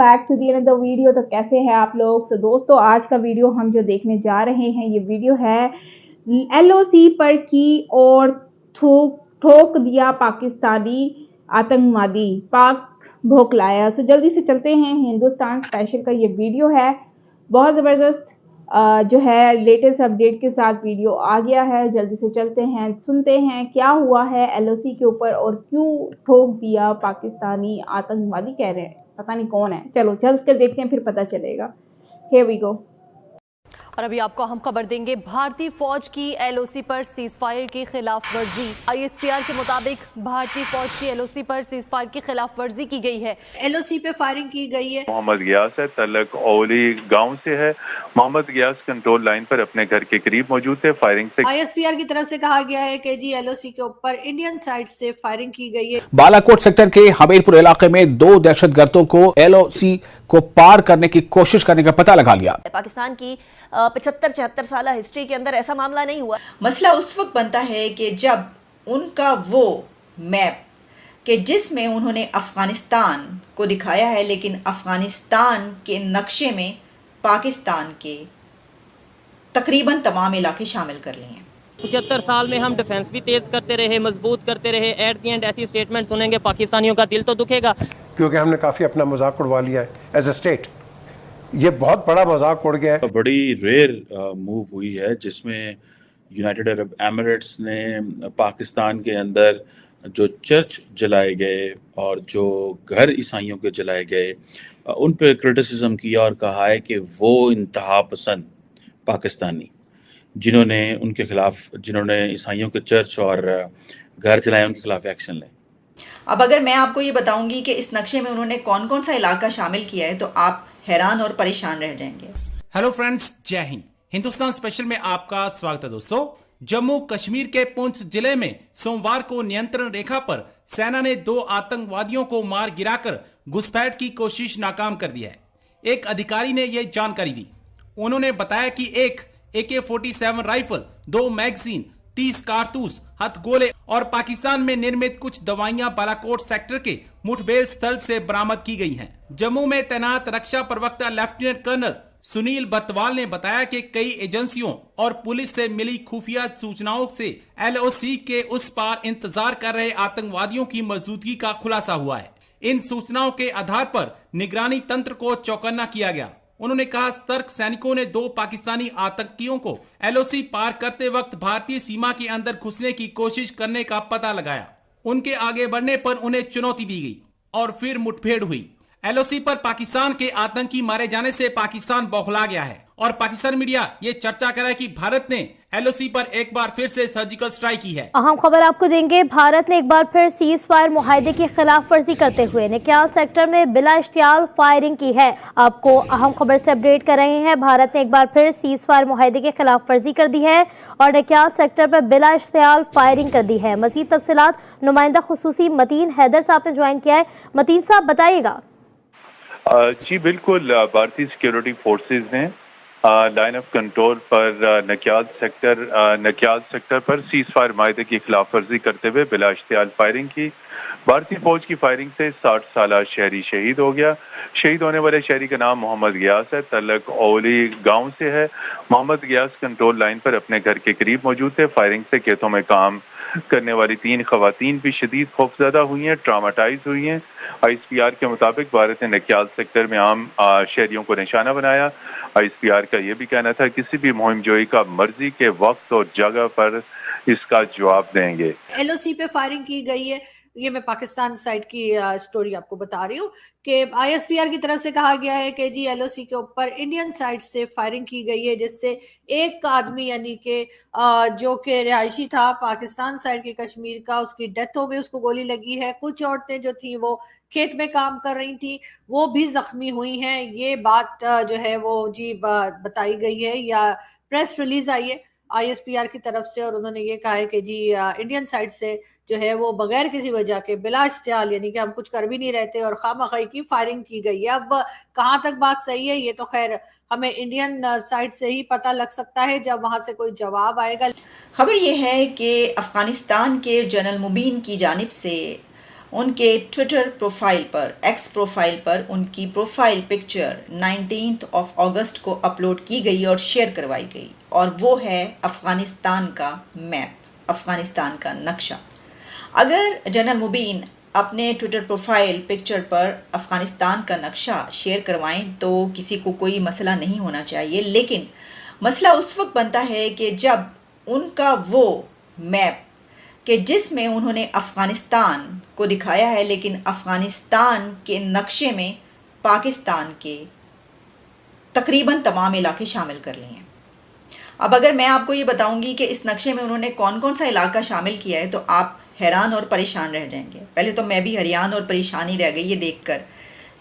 Back to the another video. तो कैसे हैं आप लोग? तो दोस्तों, आज का वीडियो हम जो देखने जा रहे हैं, ये वीडियो है एलओसी पर की और ठोक दिया पाकिस्तानी आतंकवादी, पाक भोंकलाया। सो जल्दी से चलते हैं, हिंदुस्तान स्पेशल का ये वीडियो है, बहुत ज़बरदस्त जो है लेटेस्ट अपडेट के साथ वीडियो आ गया है। जल्दी से चलते हैं, सुनते हैं क्या हुआ है एलओसी के ऊपर और क्यों ठोक दिया पाकिस्तानी आतंकवादी। कह रहे हैं पता नहीं कौन है, चलो चल कर देखते हैं, फिर पता चलेगा। Here we go। और अभी आपको हम खबर देंगे, भारतीय फौज की एलओसी पर सीज फायर की खिलाफ वर्जी। आईएसपीआर के मुताबिक भारतीय फौज की एलओसी पर सीज फायर की खिलाफ वर्जी की गई है। एलओसी पे फायरिंग की गई है। मोहम्मद गियास है, तलक ओली गांव से है। मोहम्मद गियास कंट्रोल लाइन पर अपने घर के करीब मौजूद थे। फायरिंग से आईएसपीआर की तरफ से कहा गया है कि जी एलओसी के ऊपर इंडियन साइड से फायरिंग की गई है। बालाकोट सेक्टर के हमीरपुर इलाके में 2 दहशतगर्दों को एलओसी को पार करने की कोशिश करने का पता लगा लिया। पाकिस्तान की 75-76 साल हिस्ट्री के अंदर ऐसा मामला नहीं हुआ। मसला उस वक्त बनता है कि जब उनका वो मैप कि जिसमें उन्होंने अफगानिस्तान को दिखाया है, लेकिन अफगानिस्तान के नक्शे में पाकिस्तान के तकरीबन तमाम इलाके शामिल कर लिए हैं। 75 साल में हम डिफेंस भी तेज करते रहे, मजबूत करते रहे, एट द एंड ऐसी स्टेटमेंट सुनेंगे पाकिस्तानियों का दिल तो दुखेगा, क्योंकि हमने काफ़ी अपना मजाक उड़वा लिया है एज ए स्टेट। ये बहुत बड़ा मजाक उड़ गया है। बड़ी रेयर मूव हुई है जिसमें यूनाइटेड अरब एमिरेट्स ने पाकिस्तान के अंदर जो चर्च जलाए गए और जो घर ईसाइयों के जलाए गए उन पे क्रिटिसिज्म किया और कहा है कि वो इंतहा पसंद पाकिस्तानी जिन्होंने ईसाइयों के चर्च और घर जलाए उनके खिलाफ एक्शन लें। अब अगर मैं आपको ये बताऊंगी कि इस नक्शे में उन्होंने कौन कौन सा इलाका शामिल किया है तो आप हैरान और परेशान रह जाएंगे। हेलो फ्रेंड्स, जय हिंद। हिंदुस्तान स्पेशल में आपका स्वागत है। दोस्तों, जम्मू कश्मीर के पुंछ जिले में सोमवार को नियंत्रण रेखा पर सेना ने 2 आतंकवादियों को मार गिराकर घुसपैठ की कोशिश नाकाम कर दी है। एक अधिकारी ने यह जानकारी दी। उन्होंने बताया कि एक AK-47 राइफल, 2 मैगजीन, 30 कारतूस, हथगोले और पाकिस्तान में निर्मित कुछ दवाइयां बालाकोट सेक्टर के मुठभेड़ स्थल से बरामद की गई हैं। जम्मू में तैनात रक्षा प्रवक्ता लेफ्टिनेंट कर्नल सुनील बर्तवाल ने बताया कि कई एजेंसियों और पुलिस से मिली खुफिया सूचनाओं से एलओसी के उस पार इंतजार कर रहे आतंकवादियों की मौजूदगी का खुलासा हुआ है। इन सूचनाओं के आधार पर निगरानी तंत्र को चौकन्ना किया गया। उन्होंने कहा, सतर्क सैनिकों ने 2 पाकिस्तानी आतंकियों को एलओसी पार करते वक्त भारतीय सीमा के अंदर घुसने की कोशिश करने का पता लगाया। उनके आगे बढ़ने पर उन्हें चुनौती दी गई और फिर मुठभेड़ हुई। एलओसी पर पाकिस्तान के आतंकी मारे जाने से पाकिस्तान बौखला गया है और पाकिस्तान मीडिया ये चर्चा कर रहा है कि भारत ने एलओसी पर एक बार फिर से सर्जिकल स्ट्राइक की है। अहम खबर आपको देंगे, भारत ने एक बार फिर सीज फायर मुआहदे की खिलाफ वर्जी करते हुए नक्याल सेक्टर में बिला इश्तियाल फायरिंग की है। आपको अहम खबर से अपडेट कर रहे हैं। भारत ने एक बार फिर सीज फायर मुआहदे की खिलाफ वर्जी कर दी है और नक्याल सेक्टर पर बिला इश्तियाल फायरिंग कर दी है। मजीद तफसीलात नुमाइंदा खुसूसी मतीन हैदर साहब ने ज्वाइन किया है। मतीन साहब, बताइएगा। जी बिल्कुल, भारतीय सिक्योरिटी फोर्सेज ने लाइन ऑफ कंट्रोल पर नक्याल सेक्टर पर सीज फायर माहदे की खिलाफ वर्जी करते हुए बिला इश्तियाल फायरिंग की। भारतीय फौज की फायरिंग से 60 साल शहरी शहीद हो गया। शहीद होने वाले शहरी का नाम मोहम्मद गियास है, तलक ओली गांव से है। मोहम्मद गियास कंट्रोल लाइन पर अपने घर के करीब मौजूद थे। फायरिंग से खेतों में काम करने वाली 3 खवातीन भी शदीद खौफजदा हुई हैं, ट्रामाटाइज हुई हैं। आईएसपीआर के मुताबिक भारत ने नक्याल सेक्टर में आम शहरियों को निशाना बनाया। आईएसपीआर का यह भी कहना था किसी भी मुहिम जोई का मर्जी के वक्त और जगह पर इसका जवाब देंगे। एलओसी पे फायरिंग की गई है। ये मैं पाकिस्तान साइड की स्टोरी आपको बता रही हूँ कि आईएसपीआर की तरफ से कहा गया है कि जी एलओसी के ऊपर इंडियन साइड से फायरिंग की गई है, जिससे एक आदमी यानी कि जो कि रिहायशी था पाकिस्तान साइड के कश्मीर का, उसकी डेथ हो गई, उसको गोली लगी है। कुछ औरतें जो थी वो खेत में काम कर रही थी, वो भी जख्मी हुई हैं। ये बात जो है वो जी बताई गई है या प्रेस रिलीज आई है आईएसपीआर की तरफ से, और उन्होंने ये कहा है कि जी इंडियन साइड से जो है वो बगैर किसी वजह के बिला इश्तियाल यानी कि हम कुछ कर भी नहीं रहते और खामखाई की फायरिंग की गई है। अब कहाँ तक बात सही है ये तो खैर हमें इंडियन साइड से ही पता लग सकता है जब वहां से कोई जवाब आएगा। खबर ये है कि अफगानिस्तान के जनरल मुबीन की जानिब से उनके ट्विटर प्रोफाइल पर, एक्स प्रोफाइल पर उनकी प्रोफाइल पिक्चर 19 अगस्त को अपलोड की गई और शेयर करवाई गई, और वो है अफ़गानिस्तान का मैप, अफ़गानिस्तान का नक्शा। अगर जनरल मुबीन अपने ट्विटर प्रोफाइल पिक्चर पर अफ़गानिस्तान का नक्शा शेयर करवाएं तो किसी को कोई मसला नहीं होना चाहिए, लेकिन मसला उस वक्त बनता है कि जब उनका वो मैप कि जिसमें उन्होंने अफ़गानिस्तान को दिखाया है, लेकिन अफ़गानिस्तान के नक्शे में पाकिस्तान के तकरीबन तमाम इलाके शामिल कर लिए हैं। अब अगर मैं आपको ये बताऊंगी कि इस नक्शे में उन्होंने कौन कौन सा इलाका शामिल किया है तो आप हैरान और परेशान रह जाएंगे। पहले तो मैं भी हैरान और परेशान ही रह गई ये देखकर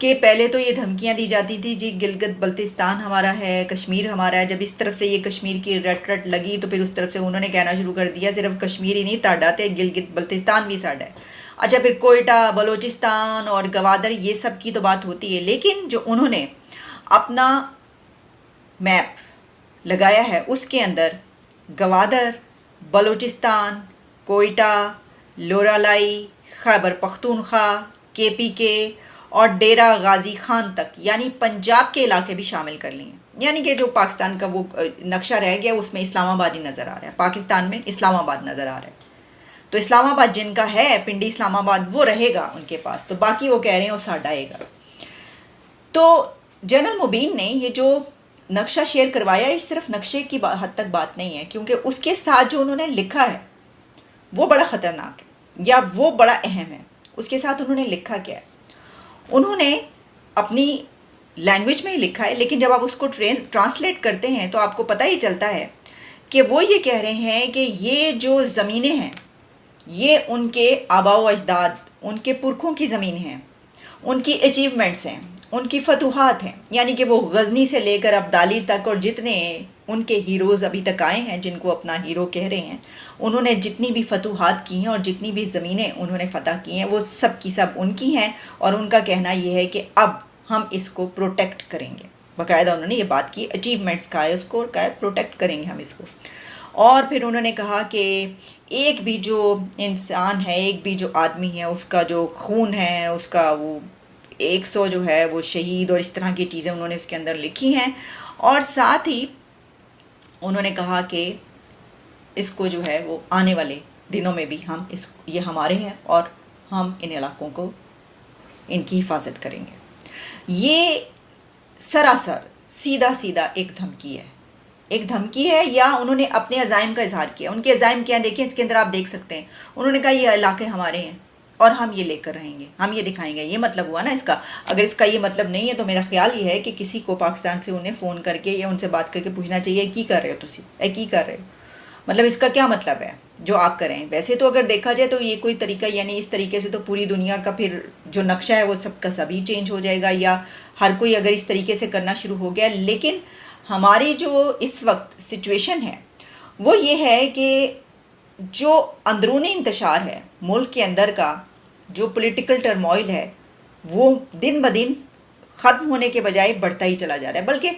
कि पहले तो ये धमकियां दी जाती थी, जी गिलगित बल्तिस्तान हमारा है, कश्मीर हमारा है। जब इस तरफ से ये कश्मीर की रट लगी तो फिर उस तरफ से उन्होंने कहना शुरू कर दिया सिर्फ कश्मीर ही नहीं ताड़ा थे, गिलगित बल्तिस्तान भी साड़ा है। अच्छा, फिर कोयटा, बलोचिस्तान और गवादर, ये सब की तो बात होती है, लेकिन जो उन्होंने अपना मैप लगाया है उसके अंदर गवादर, बलोचिस्तान, कोयटा, लोरालाई, खैबर पख्तूनख्वा, KPK और डेरा गाजी खान तक, यानी पंजाब के इलाके भी शामिल कर लिए। यानी कि जो पाकिस्तान का वो नक्शा रह गया उसमें इस्लामाबाद ही नज़र आ रहा है, पाकिस्तान में इस्लामाबाद नज़र आ रहा है। तो इस्लामाबाद जिनका है, पिंडी इस्लामाबाद, वो रहेगा उनके पास, तो बाकी वो कह रहे हैं वो साड़ा आएगा। तो जनरल मुबीन ने ये जो नक्शा शेयर करवाया, ये सिर्फ नक्शे की हद तक बात नहीं है, क्योंकि उसके साथ जो उन्होंने लिखा है वो बड़ा ख़तरनाक है या वो बड़ा अहम है। उसके साथ उन्होंने लिखा क्या है, उन्होंने अपनी लैंग्वेज में ही लिखा है, लेकिन जब आप उसको ट्रांसलेट करते हैं तो आपको पता ही चलता है कि वो ये कह रहे हैं कि ये जो ज़मीनें हैं ये उनके आबाओ अजदाद, उनके पुरखों की ज़मीन हैं, उनकी अचीवमेंट्स हैं, उनकी फतूहात हैं। यानी कि वो गज़नी से लेकर अब्दाली तक और जितने उनके हीरोज़ अभी तक आए हैं, जिनको अपना हीरो कह रहे हैं, उन्होंने जितनी भी फतूहात की हैं और जितनी भी ज़मीनें उन्होंने फ़तह की हैं वो सब की सब उनकी हैं। और उनका कहना ये है कि अब हम इसको प्रोटेक्ट करेंगे। बाकायदा उन्होंने ये बात की, अचीवमेंट्स का है, उसको का है, प्रोटेक्ट करेंगे हम इसको। और फिर उन्होंने कहा कि एक भी जो इंसान है, एक भी जो आदमी है, उसका जो खून है, उसका वो 100 जो है वो शहीद, और इस तरह की चीज़ें उन्होंने उसके अंदर लिखी हैं। और साथ ही उन्होंने कहा कि इसको जो है वो आने वाले दिनों में भी हम ये हमारे हैं और हम इन इलाकों को, इनकी हिफाजत करेंगे। ये सरासर सीधा सीधा एक धमकी है या उन्होंने अपने अज़ाइम का इजहार किया। उनके अज़ाइम क्या देखें, इसके अंदर आप देख सकते हैं, उन्होंने कहा ये इलाके हमारे हैं और हम ये लेकर रहेंगे, हम ये दिखाएंगे। ये मतलब हुआ ना इसका। अगर इसका ये मतलब नहीं है तो मेरा ख्याल ये है कि किसी को पाकिस्तान से उन्हें फ़ोन करके या उनसे बात करके पूछना चाहिए की कर रहे हो तुसी, की कर रहे हो, मतलब इसका क्या मतलब है जो आप करें। वैसे तो अगर देखा जाए तो ये कोई तरीका, यानी इस तरीके से तो पूरी दुनिया का फिर जो नक्शा है वो सबका सभी चेंज हो जाएगा, या हर कोई अगर इस तरीके से करना शुरू हो गया। लेकिन हमारी जो इस वक्त सिचुएशन है वो ये है कि जो अंदरूनी इंतशार है मुल्क के अंदर का, जो पॉलिटिकल टर्मोइल है, वो दिन ब दिन ख़त्म होने के बजाय बढ़ता ही चला जा रहा है। बल्कि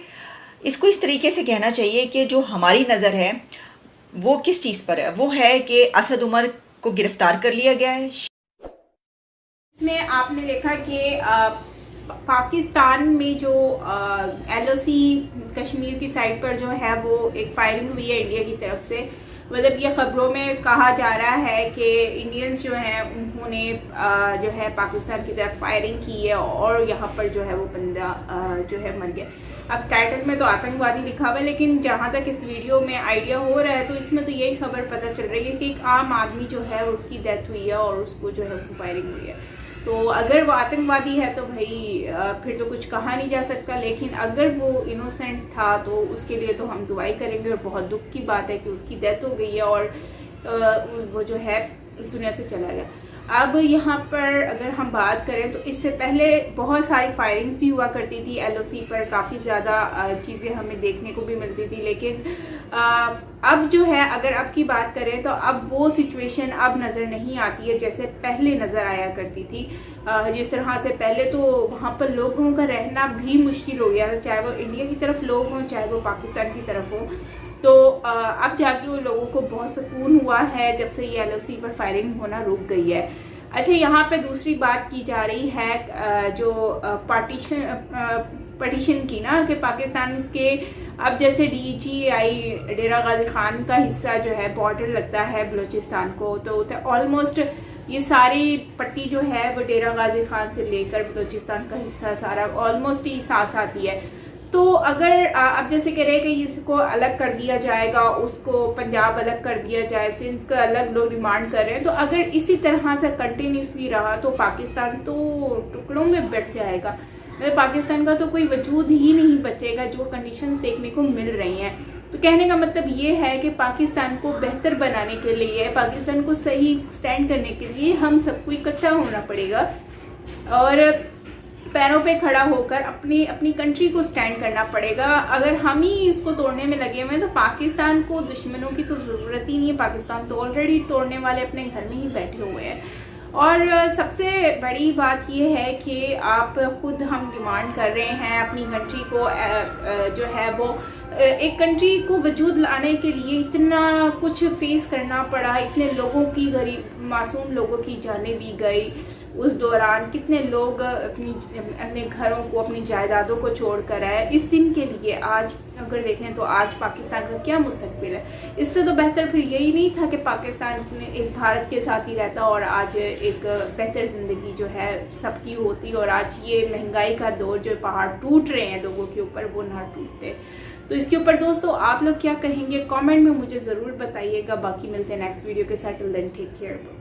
इसको इस तरीके से कहना चाहिए कि जो हमारी नज़र है वो किस चीज़ पर है, वो है कि असद उमर को गिरफ्तार कर लिया गया है। इसमें आपने देखा कि पाकिस्तान में जो LOC कश्मीर की साइड पर जो है वो एक फायरिंग हुई है इंडिया की तरफ से। मतलब ये खबरों में कहा जा रहा है कि इंडियंस जो हैं उन्होंने जो है पाकिस्तान की तरफ फायरिंग की है और यहाँ पर जो है वो बंदा जो है मर गया। अब टाइटल में तो आतंकवादी लिखा हुआ है, लेकिन जहाँ तक इस वीडियो में आइडिया हो रहा है तो इसमें तो यही खबर पता चल रही है कि एक आम आदमी जो है उसकी डेथ हुई है और उसको जो है फायरिंग हुई है। तो अगर वो आतंकवादी है तो भाई फिर तो कुछ कहा नहीं जा सकता, लेकिन अगर वो इनोसेंट था तो उसके लिए तो हम दुआई करेंगे। और बहुत दुख की बात है कि उसकी डेथ हो गई है और वो जो है इस दुनिया से चला गया। अब यहाँ पर अगर हम बात करें तो इससे पहले बहुत सारी फायरिंग्स भी हुआ करती थी LOC पर, काफ़ी ज़्यादा चीज़ें हमें देखने को भी मिलती थी। लेकिन अब जो है अगर अब की बात करें तो अब वो सिचुएशन अब नज़र नहीं आती है जैसे पहले नज़र आया करती थी। जिस तरह से पहले तो वहाँ पर लोगों का रहना भी मुश्किल हो गया था, चाहे वो इंडिया की तरफ लोग हों चाहे वो पाकिस्तान की तरफ हो। तो अब जाके वो लोगों को बहुत सुकून हुआ है जब से ये LOC पर फायरिंग होना रुक गई है। अच्छा, यहाँ पे दूसरी बात की जा रही है जो पार्टीशन की ना, कि पाकिस्तान के अब जैसे DGI डेरा गाजी खान का हिस्सा जो है बॉर्डर लगता है बलूचिस्तान को, तो ऑलमोस्ट ये सारी पट्टी जो है वो डेरा गाजी खान से लेकर बलूचिस्तान का हिस्सा सारा ऑलमोस्ट ही साथ आती है। तो अगर अब जैसे कह रहे हैं कि इसको अलग कर दिया जाएगा, उसको पंजाब अलग कर दिया जाए, सिंध का अलग लोग डिमांड कर रहे हैं, तो अगर इसी तरह से कंटिन्यूसली रहा तो पाकिस्तान तो टुकड़ों में बट जाएगा। मतलब पाकिस्तान का तो कोई वजूद ही नहीं बचेगा जो कंडीशंस देखने को मिल रही हैं। तो कहने का मतलब ये है कि पाकिस्तान को बेहतर बनाने के लिए, पाकिस्तान को सही स्टैंड करने के लिए हम सबको इकट्ठा होना पड़ेगा और पैरों पे खड़ा होकर अपनी कंट्री को स्टैंड करना पड़ेगा। अगर हम ही इसको तोड़ने में लगे हुए हैं तो पाकिस्तान को दुश्मनों की तो ज़रूरत ही नहीं है। पाकिस्तान तो ऑलरेडी तोड़ने वाले अपने घर में ही बैठे हुए हैं। और सबसे बड़ी बात यह है कि आप खुद हम डिमांड कर रहे हैं अपनी कंट्री को जो है वो एक कंट्री को वजूद लाने के लिए इतना कुछ फेस करना पड़ा, इतने लोगों की गरीब मासूम लोगों की जानें भी गई उस दौरान, कितने लोग अपने घरों को अपनी जायदादों को छोड़ कर आए। इस दिन के लिए आज अगर देखें तो आज पाकिस्तान का क्या मुस्तकबिल है? इससे तो बेहतर फिर यही नहीं था कि पाकिस्तान में एक भारत के साथ ही रहता और आज एक बेहतर ज़िंदगी जो है सबकी होती, और आज ये महंगाई का दौर जो पहाड़ टूट रहे हैं लोगों के ऊपर वो ना टूटते। तो इसके ऊपर दोस्तों आप लोग क्या कहेंगे कमेंट में मुझे ज़रूर बताइएगा। बाकी मिलते हैं नेक्स्ट वीडियो के साथ। Till then take care.